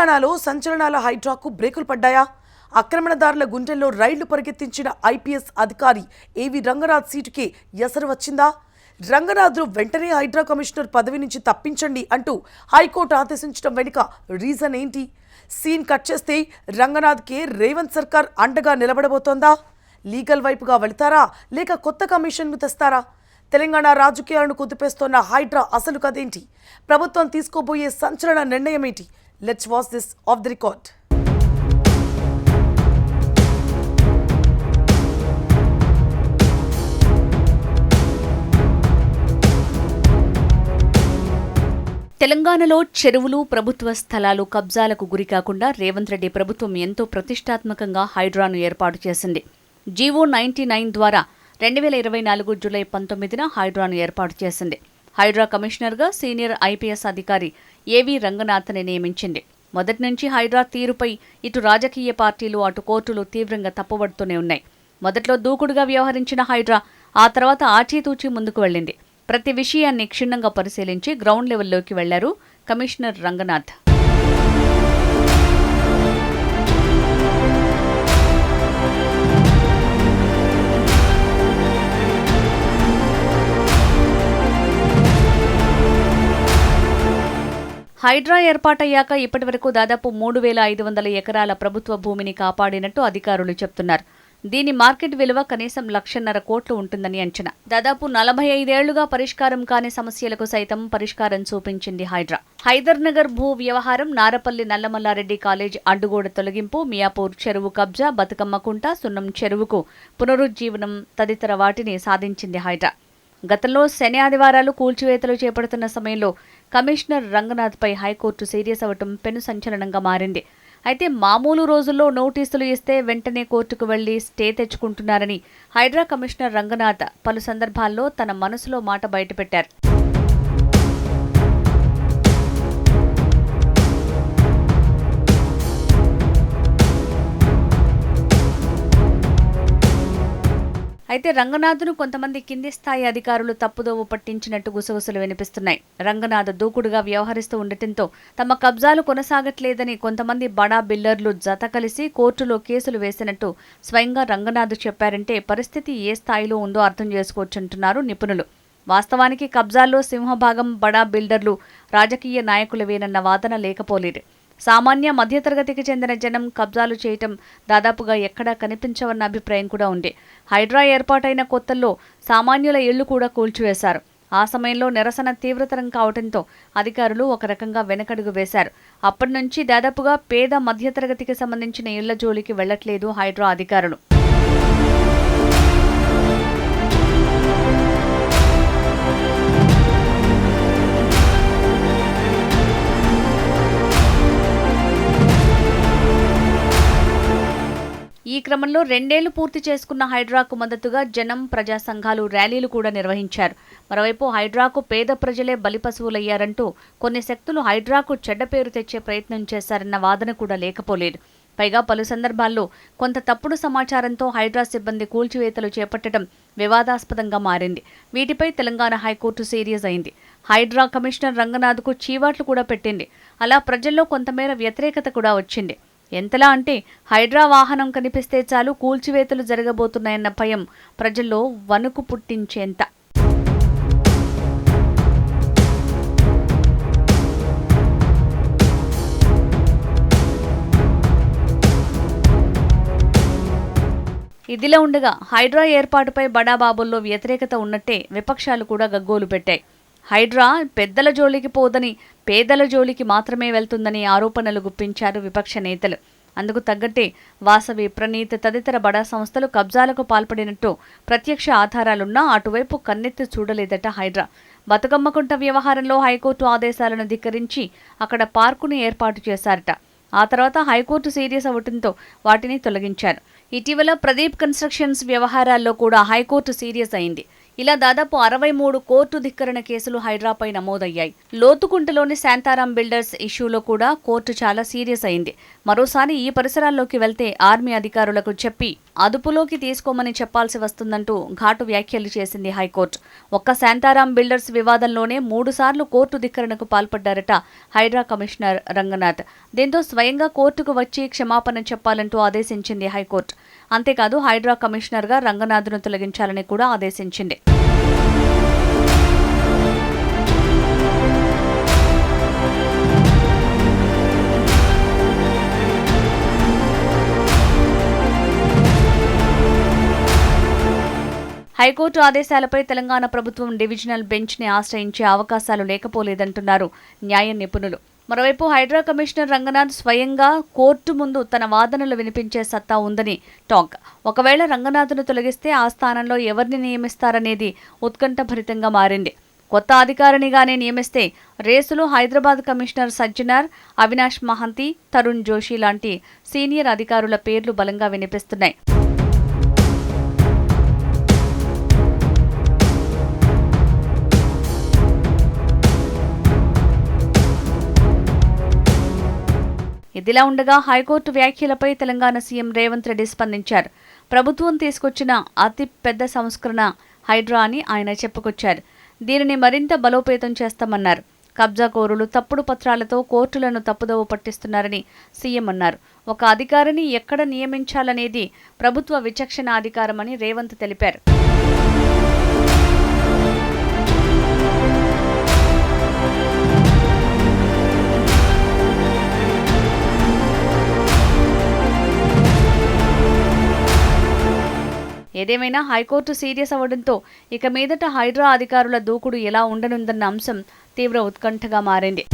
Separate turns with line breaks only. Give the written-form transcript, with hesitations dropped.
తెలంగాణలో సంచలనాల హైడ్రాకు బ్రేకులు పడ్డాయా? ఆక్రమణదారుల గుండెల్లో రైళ్లు పరిగెత్తించిన ఐపీఎస్ అధికారి ఏవి రంగనాథ్ సీటుకి ఎసరు వచ్చిందా? రంగనాథ్ను వెంటనే హైడ్రా కమిషనర్ పదవి నుంచి తప్పించండి అంటూ హైకోర్టు ఆదేశించడం వెనుక రీజన్ ఏంటి? సీన్ కట్ చేస్తే రంగనాథ్కే రేవంత్ సర్కార్ అండగా నిలబడబోతోందా? లీగల్ వైపుగా వెళతారా లేక కొత్త కమిషన్ను తెస్తారా? తెలంగాణ రాజకీయాలను కుదిపేస్తోన్న హైడ్రా అసలు కదేంటి? ప్రభుత్వం తీసుకోబోయే సంచలన నిర్ణయం ఏంటి? Let's watch this of the record.
తెలంగాణలో చెరువులు, ప్రభుత్వ స్థలాలు కబ్జాలకు గురికాకుండా రేవంత్ రెడ్డి ప్రభుత్వం ఎంతో ప్రతిష్టాత్మకంగా హైడ్రాను ఏర్పాటు చేసింది. జీవో 99 ద్వారా 2024 జూలై 19న హైడ్రాను ఏర్పాటు చేసింది. హైడ్రా కమిషనర్గా సీనియర్ ఐపీఎస్ అధికారి ఏవి రంగనాథ్ని నియమించింది. మొదటి నుంచి హైడ్రా తీరుపై ఇటు రాజకీయ పార్టీలు, అటు కోర్టులు తీవ్రంగా తప్పుబడుతూనే ఉన్నాయి. మొదట్లో దూకుడుగా వ్యవహరించిన హైడ్రా ఆ తర్వాత ఆచితూచి ముందుకు వెళ్లింది. ప్రతి విషయాన్ని క్షుణ్ణంగా పరిశీలించి గ్రౌండ్ లెవెల్లోకి వెళ్లారు కమిషనర్ రంగనాథ్. హైడ్రా ఏర్పాటయ్యాక ఇప్పటివరకు దాదాపు 3,500 ఎకరాల ప్రభుత్వ భూమిని కాపాడినట్టు అధికారులు చెప్తున్నారు. దీని మార్కెట్ విలువ కనీసం 1,50,000 కోట్లు ఉంటుందని అంచనా. దాదాపు 45 ఏళ్లుగా పరిష్కారం కాని సమస్యలకు సైతం పరిష్కారం చూపించింది హైడ్రా. హైదర్నగర్ భూ వ్యవహారం, నారపల్లి నల్లమల్లారెడ్డి కాలేజ్ అడ్డుగోడ తొలగింపు, మియాపూర్ చెరువు కబ్జా, బతుకమ్మకుంట, సున్నం చెరువుకు పునరుజ్జీవనం తదితర వాటిని సాధించింది హైడ్రా. గతంలో శని ఆదివారాలు కూల్చివేతలు చేపడుతున్న సమయంలో కమిషనర్ రంగనాథ్పై హైకోర్టు సీరియస్ అవ్వటం పెను సంచలనంగా మారింది. అయితే మామూలు రోజుల్లో నోటీసులు ఇస్తే వెంటనే కోర్టుకు వెళ్లి స్టే తెచ్చుకుంటున్నారని హైడ్రా కమిషనర్ రంగనాథ్ పలు సందర్భాల్లో తన మనసులో మాట బయటపెట్టారు. అయితే రంగనాథ్ను కొంతమంది కింది స్థాయి అధికారులు తప్పుదోవ పట్టించినట్టు గుసగుసలు వినిపిస్తున్నాయి. రంగనాథ్ దూకుడుగా వ్యవహరిస్తూ ఉండటంతో తమ కబ్జాలు కొనసాగట్లేదని కొంతమంది బడా బిల్డర్లు జత కలిసి కోర్టులో కేసులు వేసినట్టు స్వయంగా రంగనాథ్ చెప్పారంటే పరిస్థితి ఏ స్థాయిలో ఉందో అర్థం చేసుకోవచ్చంటున్నారు నిపుణులు. వాస్తవానికి కబ్జాల్లో సింహభాగం బడా బిల్డర్లు, రాజకీయ నాయకులవేనన్న వాదన లేకపోలేదు. సామాన్య మధ్యతరగతికి చెందిన జనం కబ్జాలు చేయటం దాదాపుగా ఎక్కడా కనిపించవన్న అభిప్రాయం కూడా ఉంది. హైడ్రా ఏర్పాటైన కొత్తల్లో సామాన్యుల ఇళ్లు కూడా కూల్చివేశారు. ఆ సమయంలో నిరసన తీవ్రతరం కావడంతో అధికారులు ఒక రకంగా వెనకడుగు వేశారు. అప్పటి నుంచి దాదాపుగా పేద మధ్యతరగతికి సంబంధించిన ఇళ్ల జోలికి వెళ్లట్లేదు హైడ్రా అధికారులు. ఈ క్రమంలో 2 ఏళ్లు పూర్తి చేసుకున్న హైడ్రాకు మద్దతుగా జనం, ప్రజా సంఘాలు ర్యాలీలు కూడా నిర్వహించారు. మరోవైపు హైడ్రాకు పేద ప్రజలే బలిపశువులయ్యారంటూ కొన్ని శక్తులు హైడ్రాకు చెడ్డ పేరు తెచ్చే ప్రయత్నం చేశారన్న వాదన కూడా లేకపోలేదు. పైగా పలు సందర్భాల్లో కొంత తప్పుడు సమాచారంతో హైడ్రా సిబ్బంది కూల్చివేతలు చేపట్టడం వివాదాస్పదంగా మారింది. వీటిపై తెలంగాణ హైకోర్టు సీరియస్ అయింది. హైడ్రా కమిషనర్ రంగనాథ్కు చీవాట్లు కూడా పెట్టింది. అలా ప్రజల్లో కొంతమేర వ్యతిరేకత కూడా వచ్చింది. ఎంతలా అంటే హైడ్రా వాహనం కనిపిస్తే చాలు కూల్చివేతలు జరగబోతున్నాయన్న భయం ప్రజల్లో వణుకు పుట్టించేంత. ఇదిలా ఉండగా హైడ్రా ఏర్పాటుపై బడాబాబుల్లో వ్యతిరేకత ఉన్నట్టే విపక్షాలు కూడా గగ్గోలు పెట్టాయి. హైడ్రా పెద్దల జోలికి పోదని, పేదల జోలికి మాత్రమే వెళ్తుందని ఆరోపణలు గుప్పించారు విపక్ష నేతలు. అందుకు తగ్గట్టే వాసవి, ప్రణీత్ తదితర బడా సంస్థలు కబ్జాలకు పాల్పడినట్టు ప్రత్యక్ష ఆధారాలున్నా అటువైపు కన్నెత్తి చూడలేదట హైడ్రా. బతుకమ్మకుంట వ్యవహారంలో హైకోర్టు ఆదేశాలను ధిక్కరించి అక్కడ పార్కును ఏర్పాటు చేశారట. ఆ తర్వాత హైకోర్టు సీరియస్ అవ్వడంతో వాటిని తొలగించారు. ఇటీవల ప్రదీప్ కన్స్ట్రక్షన్స్ వ్యవహారాల్లో కూడా హైకోర్టు సీరియస్ అయింది. ఇలా దాదాపు 63 కోర్టు ధిక్కరణ కేసులు హైడ్రాపై నమోదయ్యాయి. లోతుకుంటలోని శాంతారాం బిల్డర్స్ ఇష్యూలో కూడా కోర్టు చాలా సీరియస్ అయింది. మరోసారి ఈ పరిసరాల్లోకి వెళ్తే ఆర్మీ అధికారులకు చెప్పి అదుపులోకి తీసుకోమని చెప్పాల్సి వస్తుందంటూ ఘాటు వ్యాఖ్యలు చేసింది హైకోర్టు. ఒక్క శాంతారాం బిల్డర్స్ వివాదంలోనే 3 సార్లు కోర్టు ధిక్కరణకు పాల్పడ్డారట హైడ్రా కమిషనర్ రంగనాథ్. దీంతో స్వయంగా కోర్టుకు వచ్చి క్షమాపణ చెప్పాలంటూ ఆదేశించింది హైకోర్టు. అంతేకాదు హైడ్రా కమిషనర్గా రంగనాథ్ను తొలగించాలని కూడా ఆదేశించింది. హైకోర్టు ఆదేశాలపై తెలంగాణ ప్రభుత్వం డివిజనల్ బెంచ్ని ఆశ్రయించే అవకాశాలు లేకపోలేదంటున్నారు న్యాయ నిపుణులు. మరోవైపు హైడ్రా కమిషనర్ రంగనాథ్ స్వయంగా కోర్టు ముందు తన వాదనలు వినిపించే సత్తా ఉందని టాక్. ఒకవేళ రంగనాథ్ను తొలగిస్తే ఆ స్థానంలో ఎవరిని నియమిస్తారనేది ఉత్కంఠభరితంగా మారింది. కొత్త అధికారినిగానే నియమిస్తే రేసులో హైదరాబాద్ కమిషనర్ సజ్జనార్, అవినాష్ మహంతి, తరుణ్ జోషి లాంటి సీనియర్ అధికారుల పేర్లు బలంగా వినిపిస్తున్నాయి. ఇదిలా ఉండగా హైకోర్టు వ్యాఖ్యలపై తెలంగాణ సీఎం రేవంత్ రెడ్డి స్పందించారు. ప్రభుత్వం తీసుకొచ్చిన అతి పెద్ద సంస్కరణ హైడ్రా అని ఆయన చెప్పుకొచ్చారు. దీనిని మరింత బలోపేతం చేస్తామన్నారు. కబ్జాకోరులు తప్పుడు పత్రాలతో కోర్టులను తప్పుదోవ పట్టిస్తున్నారని సీఎం అన్నారు. ఒక అధికారిని ఎక్కడ నియమించాలనేది ప్రభుత్వ విచక్షణ అధికారమని రేవంత్ తెలిపారు. ఏదేమైనా హైకోర్టు సీరియస్ అవ్వడంతో ఇక మీదట హైడ్రా అధికారుల దూకుడు ఎలా ఉండనుందన్న అంశం తీవ్ర ఉత్కంఠగా మారింది.